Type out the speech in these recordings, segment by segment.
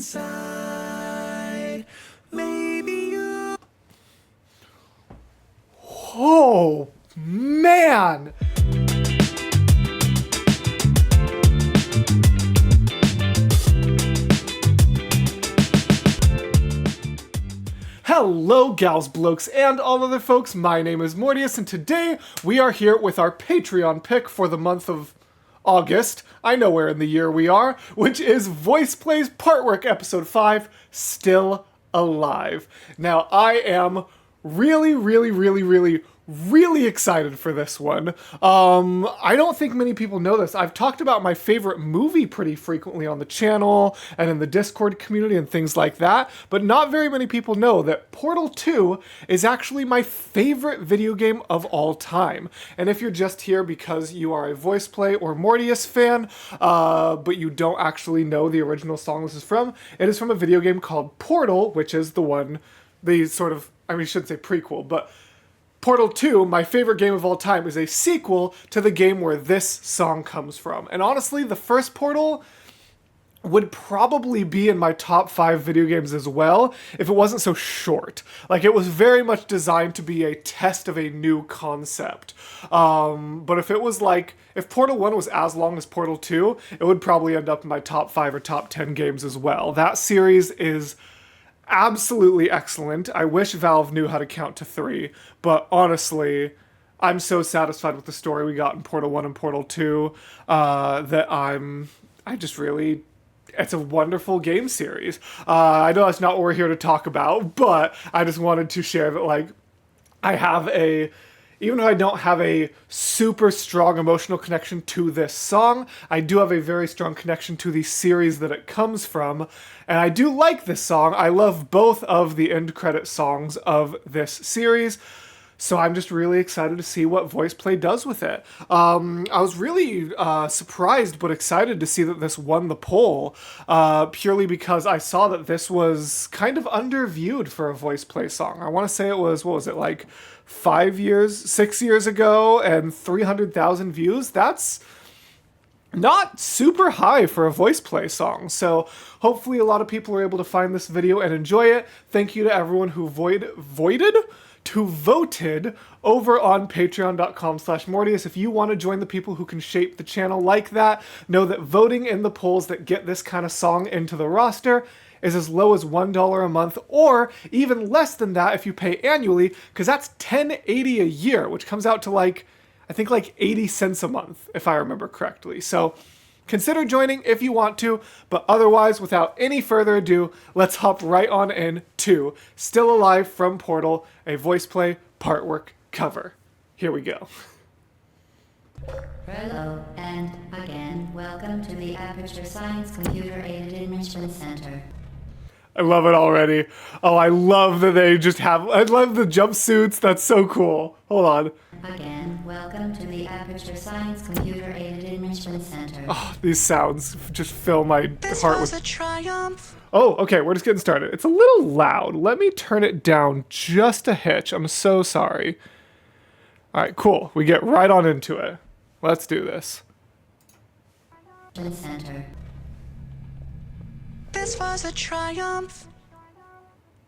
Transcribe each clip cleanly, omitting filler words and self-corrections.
inside. Maybe you. Oh, man! Hello, gals, blokes, and all other folks. My name is Mortius, and today we are here with our Patreon pick for the month of August. I know where in the year we are, which is VoicePlay's Partwork Episode 5, Still Alive. Now, I am really excited for this one. I don't think many people know this. I've talked about my favorite movie pretty frequently on the channel and in the Discord community and things like that, but not very many people know that Portal 2 is actually my favorite video game of all time. And if you're just here because you are a VoicePlay or Mortius fan, but you don't actually know the original song this is from, it is from a video game called Portal, which is the sort of, I shouldn't say prequel, but Portal 2, my favorite game of all time, is a sequel to the game where this song comes from. And honestly, the first Portal would probably be in my top 5 video games as well if it wasn't so short. Like, it was very much designed to be a test of a new concept. But if it was if Portal 1 was as long as Portal 2, it would probably end up in my top 5 or top 10 games as well. That series is absolutely excellent. I wish Valve knew how to count to 3, but honestly, I'm so satisfied with the story we got in Portal 1 and Portal 2 it's a wonderful game series. I know that's not what we're here to talk about, but I just wanted to share that, even though I don't have a super strong emotional connection to this song, I do have a very strong connection to the series that it comes from, and I do like this song. I love both of the end credit songs of this series, so I'm just really excited to see what VoicePlay does with it. I was really surprised but excited to see that this won the poll, purely because I saw that this was kind of underviewed for a VoicePlay song. I want to say it was, 6 years ago, and 300,000 views. That's not super high for a VoicePlay song, so hopefully a lot of people are able to find this video and enjoy it. Thank you to everyone who voted over on patreon.com/Mortius. If you want to join the people who can shape the channel like that, know that voting in the polls that get this kind of song into the roster is as low as $1 a month, or even less than that if you pay annually, because that's $10.80 a year, which comes out to I think 80 cents a month, if I remember correctly. So consider joining if you want to, but otherwise, without any further ado, let's hop right on in to Still Alive from Portal, a VoicePlay Partwork cover. Here we go. Hello, and again, welcome to the Aperture Science Computer-Aided Enrichment Center. I love it already. Oh, I love that I love the jumpsuits. That's so cool. Hold on. Again, welcome to the Aperture Science Computer-Aided Enrichment Center. Oh, these sounds just fill my This heart was with... a triumph. Oh, okay, we're just getting started. It's a little loud. Let me turn it down just a hitch. I'm so sorry. All right, cool. We get right on into it. Let's do this. Center. This was a triumph.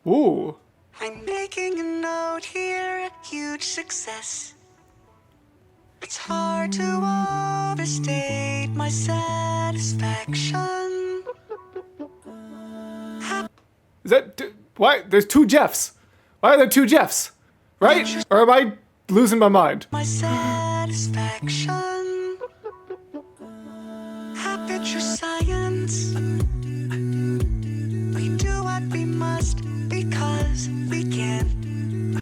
Ooh. I'm making a note here, a huge success. It's hard to overstate my satisfaction. Is that... Why? There's 2 Jeffs. Why are there 2 Jeffs? Right? Or am I losing my mind? My satisfaction. Aperture Science. We do what we must because we can.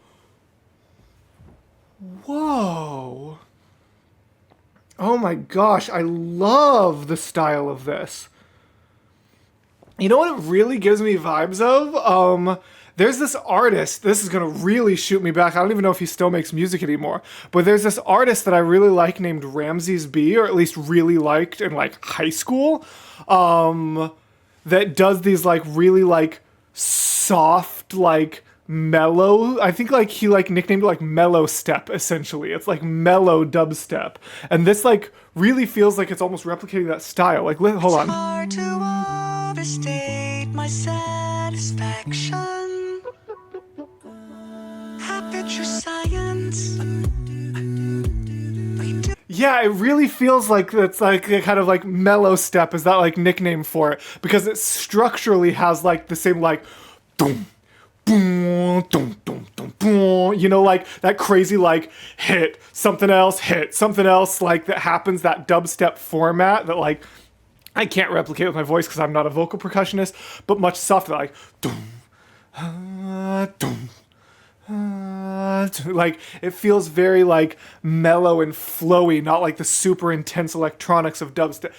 Whoa. Oh my gosh, I love the style of this. You know what it really gives me vibes of? There's this artist, this is gonna really shoot me back, I don't even know if he still makes music anymore, but there's this artist that I really like named Ramses B, or at least really liked in high school, that does these really soft, mellow, I think he nicknamed it mellow step, essentially. It's mellow dubstep. And this really feels like it's almost replicating that style. Hold on. Hard to overstate my satisfaction. Aperture science. We do Yeah, it really feels like it's like a kind of like mellow step is that like nickname for it because it structurally has like the same like boom, boom, boom, boom, boom, boom, you know, like that crazy like hit something else like that happens, that dubstep format that like I can't replicate with my voice because I'm not a vocal percussionist, but much softer like doom, doom. Like it feels very like mellow and flowy, not like the super intense electronics of dubstep.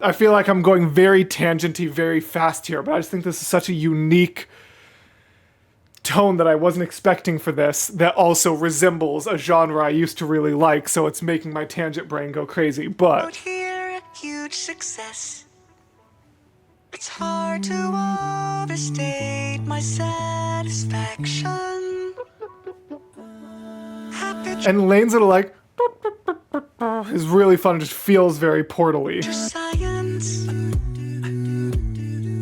I feel like I'm going very tangenty, very fast here, but I just think this is such a unique tone that I wasn't expecting for this that also resembles a genre I used to really like, so it's making my tangent brain go crazy. out But here a huge success. It's hard to overstate my satisfaction. Aperture and lanes that are like is really fun. It just feels very portally. science.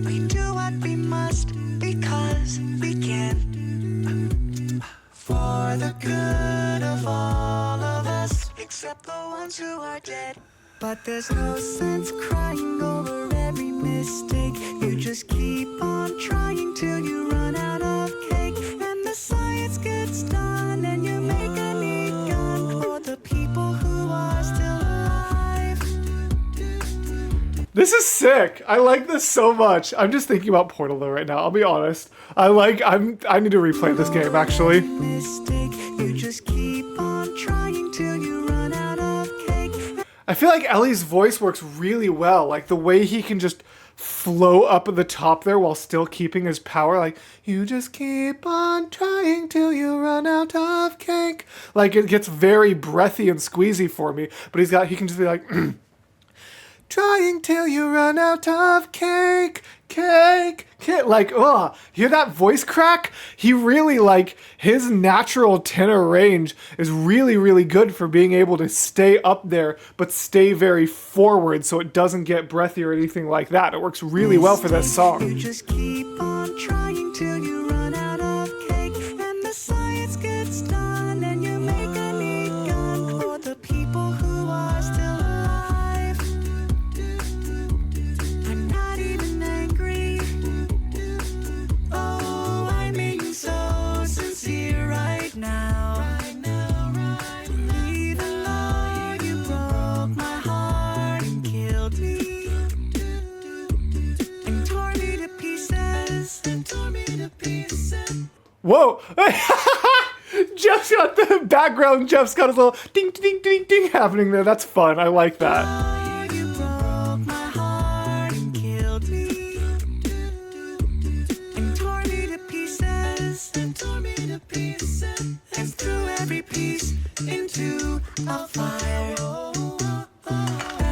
We do what we must because we can. For the good of all of us, except the ones who are dead. But there's no sense crying over every mistake. You just keep on trying till you run out of cake. And the science gets done and you make a neat gun for the people who are still alive. This is sick. I like this so much. I'm just thinking about Portal though right now. I'll be honest. I need to replay this game actually. Mistake, you just keep on trying till you run out of cake. I feel like Ellie's voice works really well. Like the way he can just flow up at the top there while still keeping his power. Like, you just keep on trying till you run out of cake. Like it gets very breathy and squeezy for me. But he can just be like, trying till you run out of cake, cake, cake. Like, hear that voice crack? He really, like, his natural tenor range is really, really good for being able to stay up there, but stay very forward so it doesn't get breathy or anything like that. It works really well for this song. You just keep on trying till you run out of cake. And the science gets done and you make a neat gun for the people who are still alive. I'm not even angry. Oh, I'm being so sincere right now. Even though you broke my heart and killed me and tore me to pieces. Whoa! Jeff's got the background. Jeff's got his little ding, ding, ding, ding happening there. That's fun. I like that. Oh, you broke my heart and killed me and tore me to pieces and threw every piece into a fire.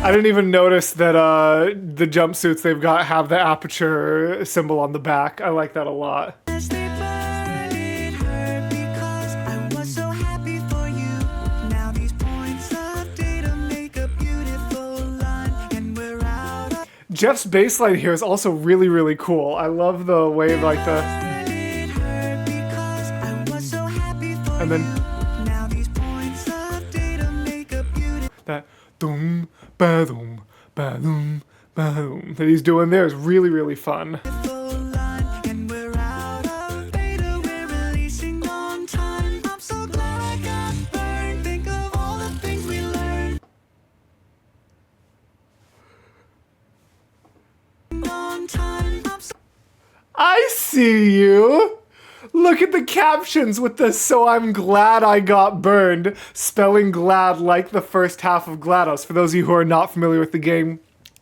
I didn't even notice that the jumpsuits they've got have the aperture symbol on the back. I like that a lot. As they burn, it hurt because I was so happy for you. Now these points of data make a beautiful line, and we're out of Jeff's bass line here is also really, really cool. I love the way like the it hurt because I was so happy for and then you. Now these points of data make a beautiful that doom ba-doom ba-doom ba-doom that he's doing there is really, really fun. line, and we're out of beta. We're releasing on time. I'm so glad I got burned. Think of all the things we learned on time. I'm so I see you. Look at the captions with the "so I'm glad I got burned," spelling glad like the first half of GLaDOS. For those of you who are not familiar with the game,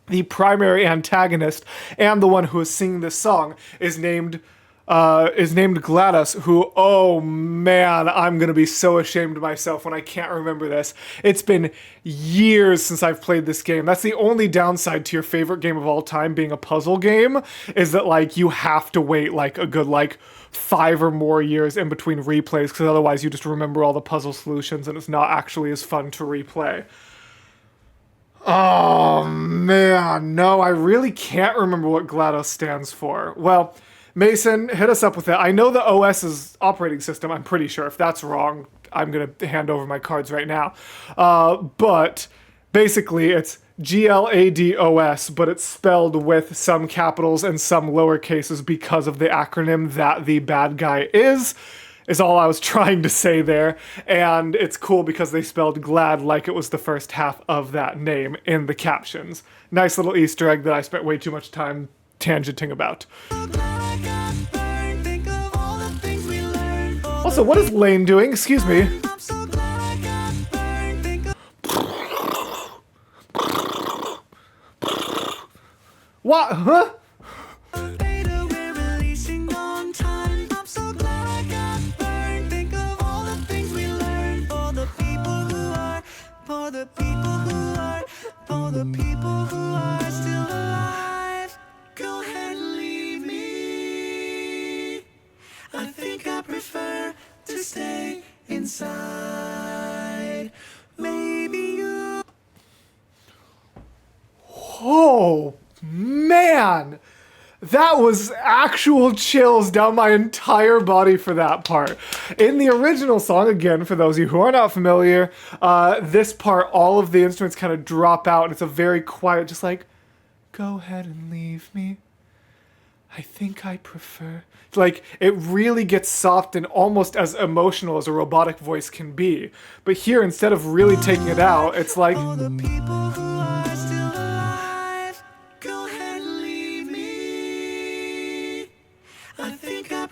the primary antagonist and the one who is singing this song is named GLaDOS, who, oh man, I'm gonna be so ashamed of myself when I can't remember this. It's been years since I've played this game. That's the only downside to your favorite game of all time being a puzzle game, is that like you have to wait like a good like 5 or more years in between replays, because otherwise you just remember all the puzzle solutions and it's not actually as fun to replay. Oh man, no, I really can't remember what GLaDOS stands for. Well, Mason, hit us up with it. I know the OS is operating system, I'm pretty sure. If that's wrong, I'm going to hand over my cards right now. But basically, it's GLADOS, but it's spelled with some capitals and some lowercases because of the acronym that the bad guy is all I was trying to say there. And it's cool because they spelled glad like it was the first half of that name in the captions. Nice little Easter egg that I spent way too much time tangenting about. Also, what is Lane doing? Excuse me. What? Huh? The people who are still alive, go ahead and leave me. I think I prefer to stay inside. Maybe you. Oh, man. That was actual chills down my entire body for that part. In the original song, again, for those of you who are not familiar, this part, all of the instruments kind of drop out, and it's a very quiet, just like, go ahead and leave me. I think I prefer. Like, it really gets soft and almost as emotional as a robotic voice can be. But here, instead of really taking it out, it's like... The people who are still alive, go ahead and leave me. I think I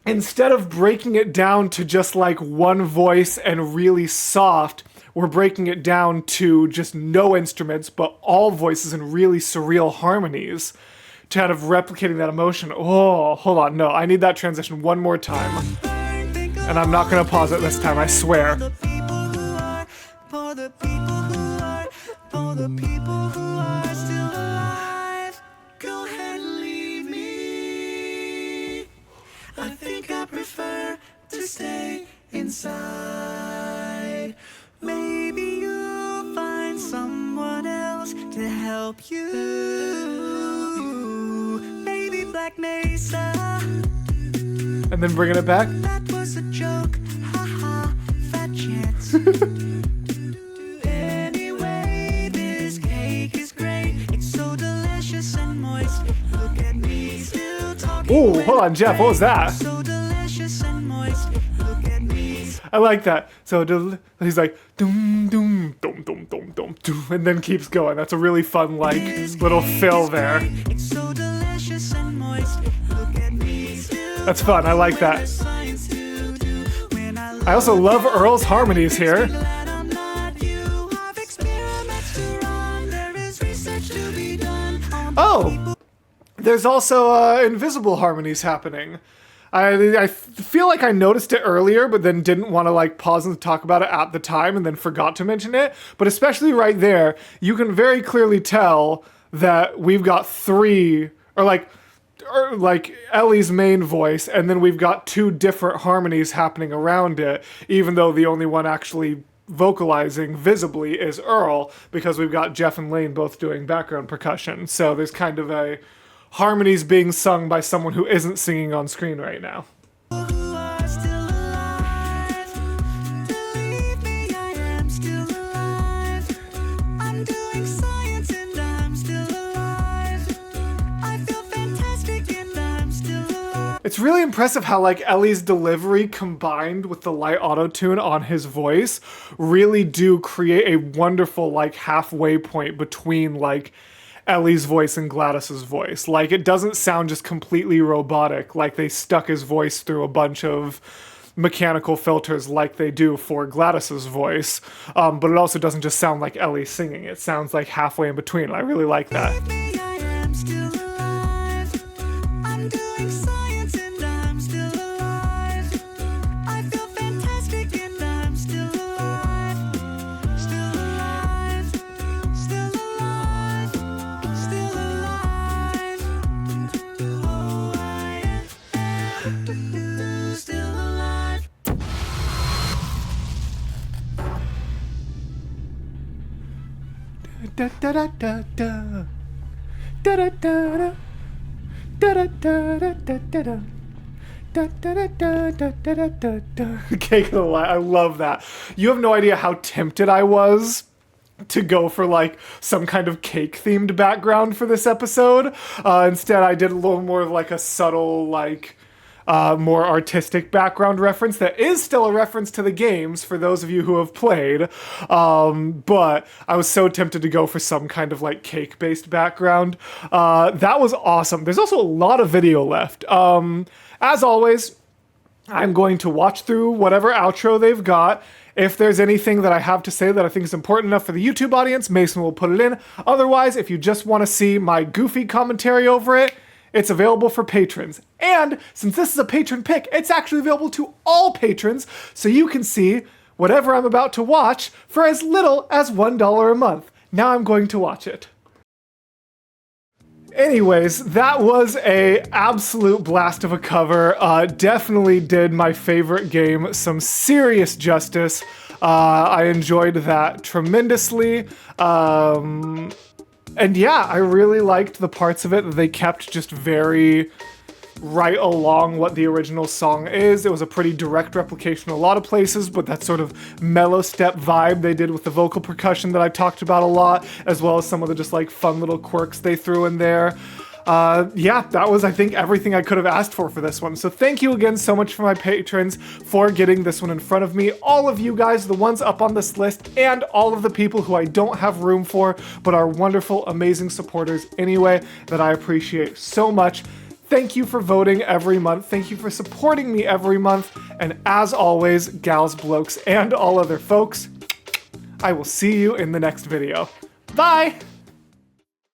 Instead of breaking it down to just like one voice and really soft, we're breaking it down to just no instruments, but all voices and really surreal harmonies to kind of replicating that emotion. Oh, hold on. No, I need that transition one more time. And I'm not going to pause it this time, I swear. the people who are still alive, go ahead and leave me. I think I prefer to stay inside. Maybe you'll find someone else to help you. Maybe Black Mesa. And then bringing it back. That was a joke. Haha, fat chance. Anyway, this cake is great. It's so delicious and moist. Look at me still talking. Ooh, hold on, Jeff, what was that? So delicious and moist. Look at me. I like that. So he's like, doom, doom, dum, dum, dum, dum, doom, and then keeps going. That's a really fun, like, little fill there. It's so delicious and moist. Look at me still. That's fun, I like that. Science to do when I I also love Earl's harmonies here. glad I'm not you. I've experiments to run. There is research to be done on Oh, there's also invisible harmonies happening. I feel like I noticed it earlier, but then didn't want to like pause and talk about it at the time and then forgot to mention it. But especially right there, you can very clearly tell that we've got three, or like Ellie's main voice, and then we've got two different harmonies happening around it, even though the only one actually vocalizing visibly is Earl, because we've got Jeff and Lane both doing background percussion. So there's kind of a harmonies being sung by someone who isn't singing on screen right now. who are still alive. Believe me, I am still alive. I'm doing science and I'm still alive. I feel fantastic and I'm still alive. It's really impressive how like Ellie's delivery combined with the light auto-tune on his voice really do create a wonderful like halfway point between like Ellie's voice and GLaDOS's voice. Like, it doesn't sound just completely robotic, like they stuck his voice through a bunch of mechanical filters like they do for GLaDOS's voice. But it also doesn't just sound like Ellie singing. It sounds like halfway in between. I really like that. Believe me, I am still alive. I'm doing science and I'm still alive. I feel fantastic and I'm still alive. Still alive. Still alive. Still alive. Oh, I am still alive. Da da da da da. Da da da da. Da da da da da da da. Da, da, da, da, da, da, da, da. Cake of the Light. I love that. You have no idea how tempted I was to go for like some kind of cake themed background for this episode. Instead, I did a little more of like a subtle, like more artistic background reference that is still a reference to the games for those of you who have played. But I was so tempted to go for some kind of like cake based background. That was awesome. There's also a lot of video left. As always, I'm going to watch through whatever outro they've got. If there's anything that I have to say that I think is important enough for the YouTube audience, Mason will put it in. Otherwise, if you just want to see my goofy commentary over it, it's available for patrons. And since this is a patron pick, it's actually available to all patrons, so you can see whatever I'm about to watch for as little as $1 a month. Now I'm going to watch it. Anyways, that was a absolute blast of a cover. Definitely did my favorite game some serious justice. I enjoyed that tremendously. And yeah, I really liked the parts of it that they kept just very right along what the original song is. It was a pretty direct replication in a lot of places, but that sort of mellow step vibe they did with the vocal percussion that I talked about a lot, as well as some of the just like fun little quirks they threw in there. Yeah, that was, I think, everything I could have asked for this one. So thank you again so much for my patrons for getting this one in front of me. All of you guys, the ones up on this list, and all of the people who I don't have room for, but are wonderful, amazing supporters anyway, that I appreciate so much. Thank you for voting every month. Thank you for supporting me every month. And as always, gals, blokes, and all other folks, I will see you in the next video. Bye!